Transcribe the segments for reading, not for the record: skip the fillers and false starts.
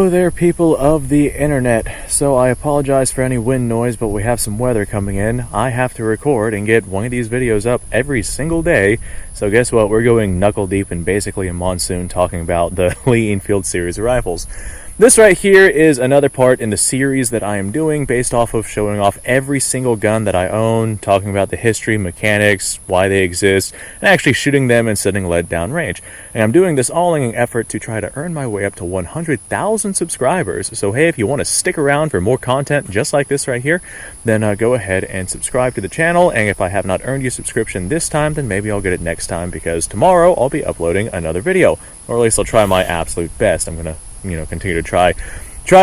Hello there, people of the internet. So I apologize for any wind noise, but we have some weather coming in. I have to record and get one of these videos up every single day. So guess what? We're going knuckle deep in basically a monsoon talking about the Lee Enfield series of rifles. This right here is another part in the series that I am doing based off of showing off every single gun that I own, talking about the history, mechanics, why they exist, and actually shooting them and setting lead down range. And I'm doing this all in an effort to try to earn my way up to 100,000 subscribers. So hey, if you want to stick around for more content just like this right here, then go ahead and subscribe to the channel. And if I have not earned you a subscription this time, then maybe I'll get it next time, because tomorrow I'll be uploading another video. Or at least I'll try my absolute best. I'm going to continue to try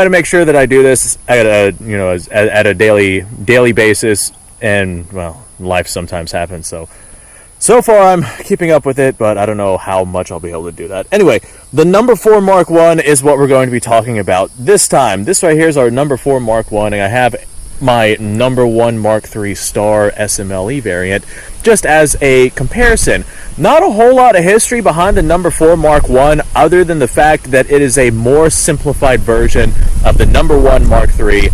to make sure that I do this at a daily basis, and well, life sometimes happens, so far I'm keeping up with it, but I don't know how much I'll be able to do that. Anyway, the No4Mk1 is what we're going to be talking about this time. This right here is our No4Mk1, and I have my No1Mk3 Star SMLE variant just as a comparison. Not a whole lot of history behind the No4Mk1 other than the fact that it is a more simplified version of the No1Mk3,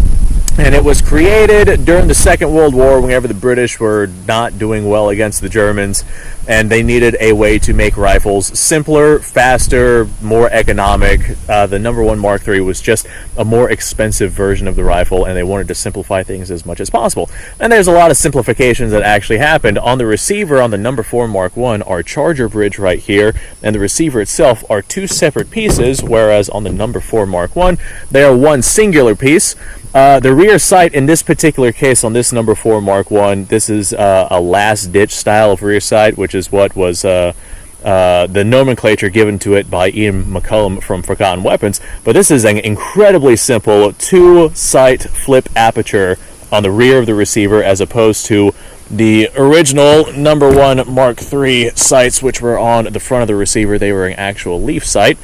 and it was created during the Second World War whenever the British were not doing well against the Germans, and they needed a way to make rifles simpler, faster, more economic. The No1Mk3 was just a more expensive version of the rifle, and they wanted to simplify things as much as possible. And there's a lot of simplifications that actually happened. On the receiver on the No4Mk1, our charger bridge right here and the receiver itself are two separate pieces, whereas on the No4Mk1 they are one singular piece. The rear sight in this particular case on this No4Mk1, this is a last-ditch style of rear sight, which is what was the nomenclature given to it by Ian McCullum from Forgotten Weapons. But this is an incredibly simple two-sight flip aperture on the rear of the receiver, as opposed to the original No1Mk3 sights, which were on the front of the receiver. They were an actual leaf sight.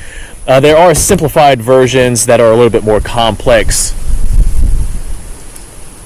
There are simplified versions that are a little bit more complex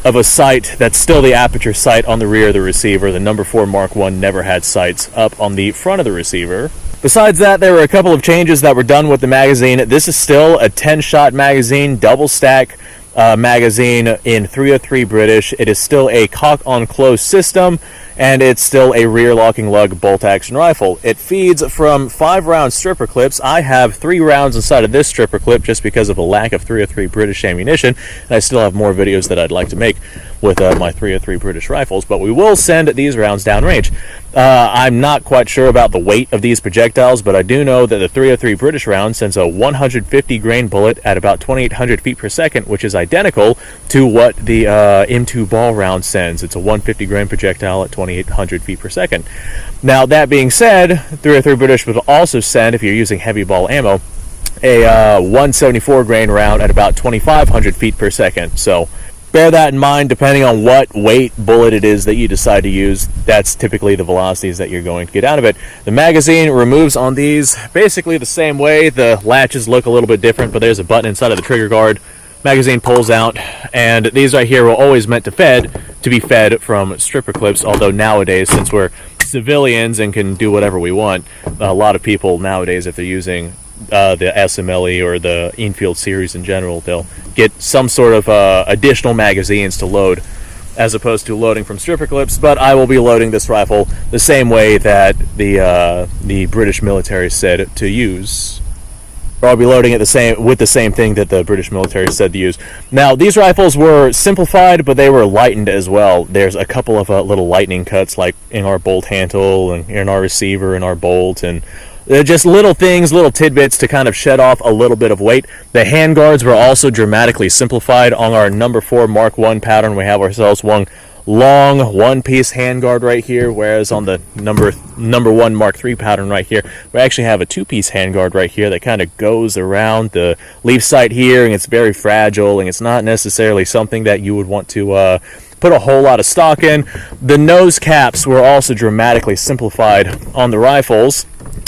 of a sight that's still the aperture sight on the rear of the receiver. The No4Mk1 never had sights up on the front of the receiver. Besides that, there were a couple of changes that were done with the magazine. This is still a 10-shot magazine, double stack magazine in 303 British. It is still a cock-on-close system, and it's still a rear-locking lug bolt-action rifle. It feeds from 5-round stripper clips. I have 3 rounds inside of this stripper clip just because of a lack of 303 British ammunition, and I still have more videos that I'd like to make with my 303 British rifles, but we will send these rounds downrange. I'm not quite sure about the weight of these projectiles, but I do know that the 303 British round sends a 150 grain bullet at about 2,800 feet per second, which is identical to what the M2 ball round sends. It's a 150 grain projectile at 2,800 feet per second. Now, that being said, 303 British would also send, if you're using heavy ball ammo, a 174 grain round at about 2,500 feet per second. So bear that in mind. Depending on what weight bullet it is that you decide to use, that's typically the velocities that you're going to get out of it. The magazine removes on these basically the same way. The latches look a little bit different, but there's a button inside of the trigger guard. Magazine pulls out, and these right here were always meant to be fed from stripper clips, although nowadays, since we're civilians and can do whatever we want, a lot of people nowadays, if they're using the SMLE or the Enfield series in general, they'll get some sort of additional magazines to load, as opposed to loading from stripper clips. But I will be loading this rifle the same way that the British military said to use. Or I'll be loading it with the same thing that the British military said to use. Now, these rifles were simplified, but they were lightened as well. There's a couple of little lightning cuts, like in our bolt handle and in our receiver and our bolt, and they're just little things, little tidbits to kind of shed off a little bit of weight. The handguards were also dramatically simplified. On our No4Mk1 pattern, we have ourselves one long one-piece handguard right here, whereas on the No1Mk3 pattern right here, we actually have a 2-piece handguard right here that kind of goes around the leaf sight here, and it's very fragile, and it's not necessarily something that you would want to put a whole lot of stock in. The nose caps were also dramatically simplified on the rifles.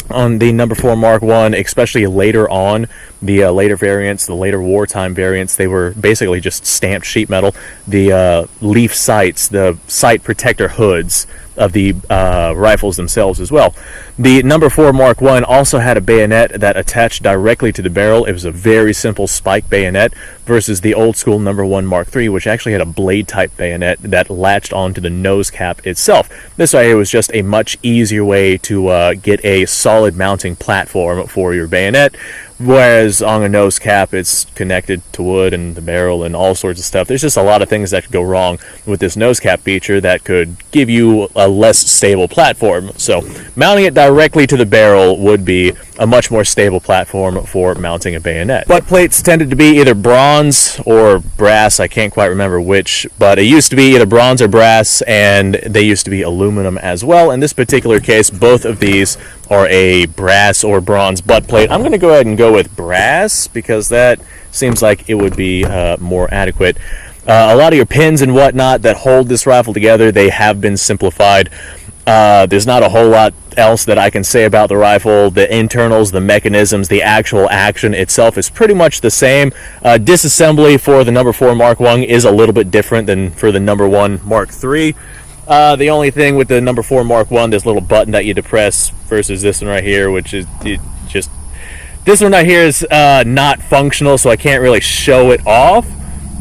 On the No4Mk1, especially later on, the later variants, the later wartime variants, they were basically just stamped sheet metal. The leaf sights, the sight protector hoods, of the rifles themselves as well. The No. 4 Mark 1 also had a bayonet that attached directly to the barrel. It was a very simple spike bayonet versus the old school No. 1 Mark 3, which actually had a blade type bayonet that latched onto the nose cap itself. This right here was just a much easier way to get a solid mounting platform for your bayonet, whereas on a nose cap it's connected to wood and the barrel and all sorts of stuff. There's just a lot of things that could go wrong with this nose cap feature that could give you a less stable platform. So mounting it directly to the barrel would be a much more stable platform for mounting a bayonet. Butt plates tended to be either bronze or brass, I can't quite remember which, but it used to be either bronze or brass, and they used to be aluminum as well. In this particular case, both of these are a brass or bronze butt plate. I'm going to go ahead and go with brass because that seems like it would be more adequate. A lot of your pins and whatnot that hold this rifle together, they have been simplified. There's not a whole lot else that I can say about the rifle. The internals, the mechanisms, the actual action itself is pretty much the same. Disassembly for the No. 4 Mark 1 is a little bit different than for the No. 1 Mark 3. The only thing with the No. 4 Mark 1, this little button that you depress versus this one right here, which is just... This one right here is not functional, so I can't really show it off.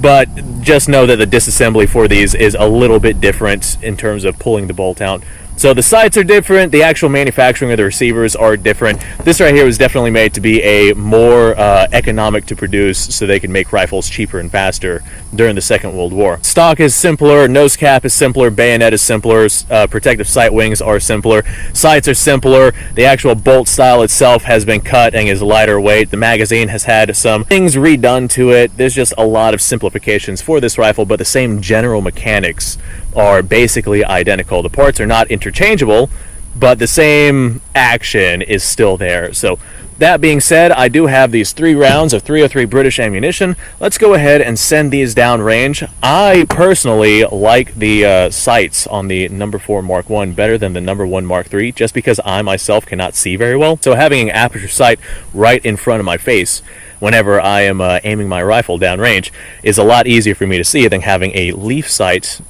But just know that the disassembly for these is a little bit different in terms of pulling the bolt out. So the sights are different, the actual manufacturing of the receivers are different. This right here was definitely made to be a more economic to produce so they can make rifles cheaper and faster during the Second World War. Stock is simpler, nose cap is simpler, bayonet is simpler, protective sight wings are simpler, sights are simpler, the actual bolt style itself has been cut and is lighter weight. The magazine has had some things redone to it. There's just a lot of simplifications for this rifle, but the same general mechanics are basically identical. The parts are not interchangeable, but the same action is still there. So that being said, I do have these 3 rounds of 303 British ammunition. Let's go ahead and send these down range. I personally like the sights on the No. 4 Mark 1 better than the No. 1 Mark 3, just because I myself cannot see very well. So having an aperture sight right in front of my face whenever I am aiming my rifle downrange is a lot easier for me to see than having a leaf sight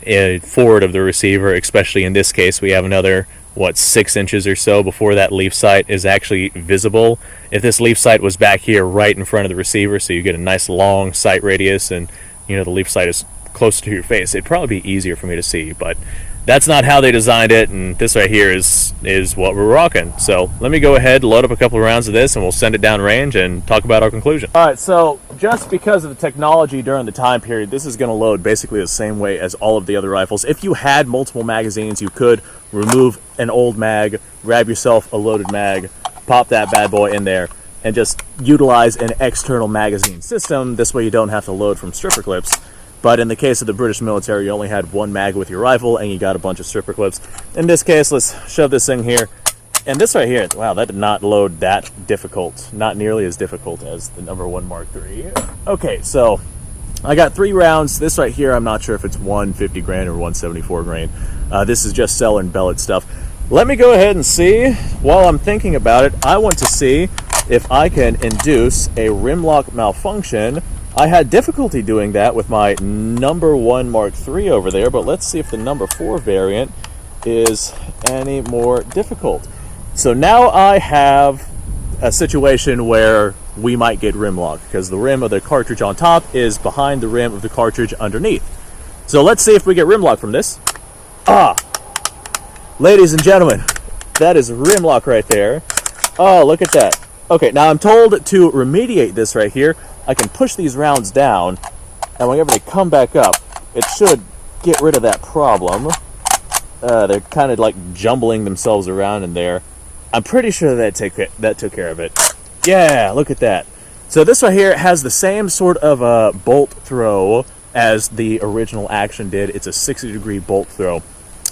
forward of the receiver, especially in this case. We have another, 6 inches or so before that leaf sight is actually visible. If this leaf sight was back here right in front of the receiver, so you get a nice long sight radius and the leaf sight is close to your face, it'd probably be easier for me to see, but that's not how they designed it, and this right here is what we're rocking. So let me go ahead, load up a couple of rounds of this, and we'll send it down range and talk about our conclusion. All right, so just because of the technology during the time period, this is going to load basically the same way as all of the other rifles. If you had multiple magazines, you could remove an old mag, grab yourself a loaded mag, pop that bad boy in there, and just utilize an external magazine system. This way you don't have to load from stripper clips. But in the case of the British military, you only had 1 mag with your rifle, and you got a bunch of stripper clips. In this case, let's shove this in here. And this right here, wow, that did not load that difficult. Not nearly as difficult as the No. 1 Mark 3. Okay, so I got 3 rounds. This right here, I'm not sure if it's 150 grain or 174 grain. This is just Cellar and Bellet stuff. Let me go ahead and see. While I'm thinking about it, I want to see if I can induce a rim lock malfunction. I had difficulty doing that with my No. 1 Mark 3 over there, but let's see if the No. 4 variant is any more difficult. So now I have a situation where we might get rim lock, because the rim of the cartridge on top is behind the rim of the cartridge underneath. So let's see if we get rim lock from this. Ladies and gentlemen, that is rim lock right there. Oh, look at that. Okay, now I'm told to remediate this right here. I can push these rounds down, and whenever they come back up, it should get rid of that problem. They're kind of like jumbling themselves around in there. I'm pretty sure that took care of it. Yeah, look at that. So this right here has the same sort of bolt throw as the original Action did. It's a 60-degree bolt throw,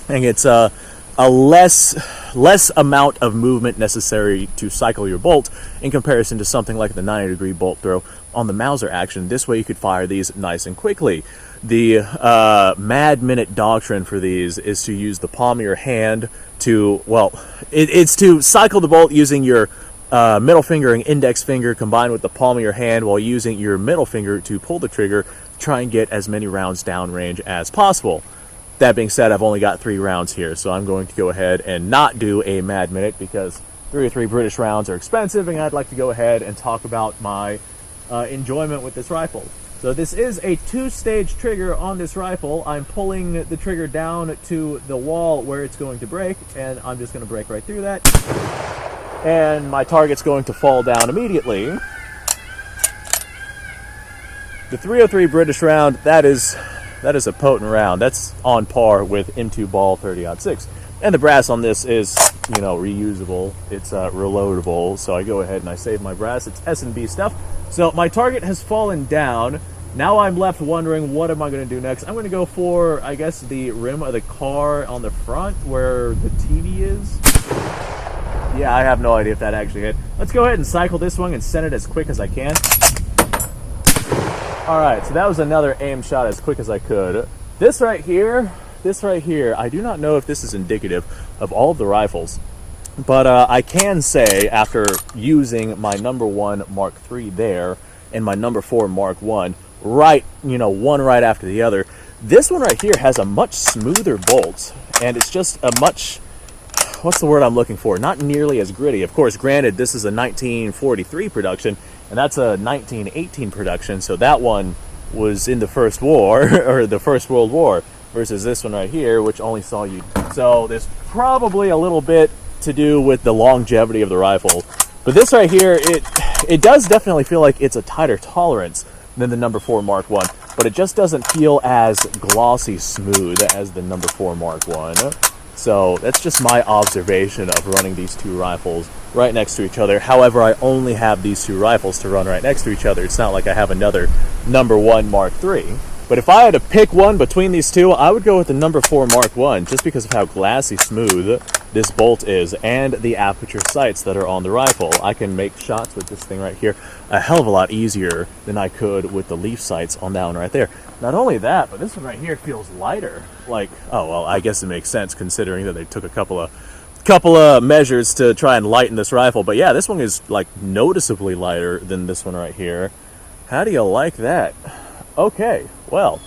and it's a less amount of movement necessary to cycle your bolt in comparison to something like the 90-degree bolt throw on the Mauser Action. This way you could fire these nice and quickly. The mad minute doctrine for these is to use the palm of your hand to, it's to cycle the bolt using your middle finger and index finger combined with the palm of your hand, while using your middle finger to pull the trigger to try and get as many rounds downrange as possible. That being said, I've only got 3 rounds here, so I'm going to go ahead and not do a mad minute because 303 British rounds are expensive, and I'd like to go ahead and talk about my enjoyment with this rifle. So this is a 2-stage trigger on this rifle. I'm pulling the trigger down to the wall where it's going to break, and I'm just going to break right through that. And my target's going to fall down immediately. The 303 British round, that is a potent round. That's on par with M2 ball 30-06. And the brass on this is, you know, reusable. It's reloadable. So I go ahead and I save my brass. It's S&B stuff. So my target has fallen down. Now I'm left wondering, what am I going to do next? I'm going to go for, I guess, the rim of the car on the front where the TV is. Yeah, I have no idea if that actually hit. Let's go ahead and cycle this one and send it as quick as I can. Alright, so that was another aim shot as quick as I could. This right here, I do not know if this is indicative of all of the rifles, but I can say, after using my No1Mk3 there and my No4Mk1, right, you know, one right after the other, this one right here has a much smoother bolt, and it's just a much, what's the word I'm looking for? Not nearly as gritty. Of course, granted, this is a 1943 production, and that's a 1918 production, so that one was in the First War, or the First World War, versus this one right here, which only saw you. So there's probably a little bit to do with the longevity of the rifle. But this right here, it does definitely feel like it's a tighter tolerance than the No4Mk1, but it just doesn't feel as glossy smooth as the No4Mk1. So that's just my observation of running these 2 rifles right next to each other. However, I only have these 2 rifles to run right next to each other. It's not like I have another No1Mk3. But if I had to pick one between these 2, I would go with the No4Mk1, just because of how glassy smooth this bolt is and the aperture sights that are on the rifle. I can make shots with this thing right here a hell of a lot easier than I could with the leaf sights on that one right there. Not only that, but this one right here feels lighter. Like, oh well, I guess it makes sense considering that they took a couple of measures to try and lighten this rifle. But yeah, this one is like noticeably lighter than this one right here. How do you like that? Okay, well,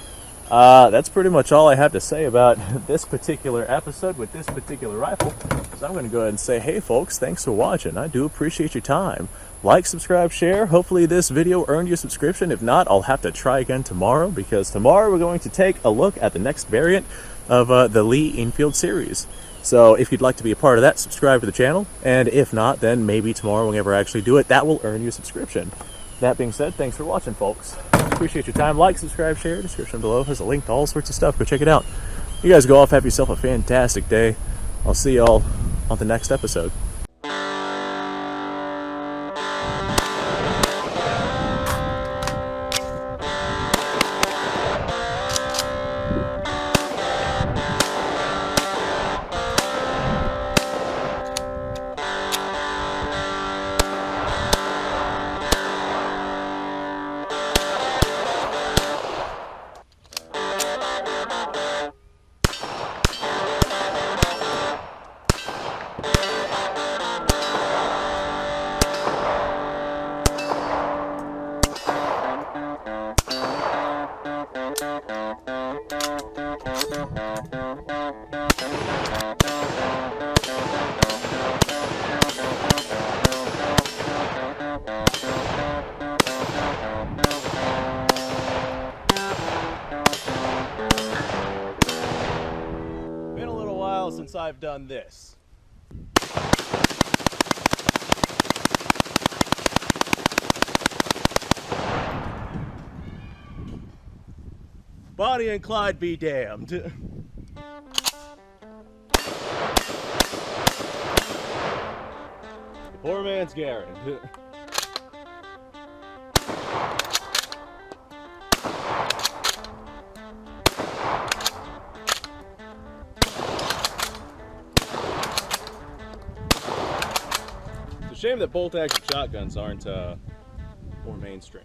that's pretty much all I have to say about this particular episode with this particular rifle. So I'm going to go ahead and say, hey folks, thanks for watching. I do appreciate your time. Like, subscribe, share. Hopefully this video earned you a subscription. If not, I'll have to try again tomorrow, because tomorrow we're going to take a look at the next variant of the Lee Enfield series. So if you'd like to be a part of that, subscribe to the channel. And if not, then maybe tomorrow, whenever I actually do it, that will earn you a subscription. That being said, thanks for watching, folks. Appreciate your time. Like, subscribe, share. Description below has a link to all sorts of stuff. Go check it out. You guys go off, have yourself a fantastic day. I'll see y'all on the next episode. Since I've done this. Bonnie and Clyde be damned. The poor man's Garen. Shame that bolt action shotguns aren't more mainstream.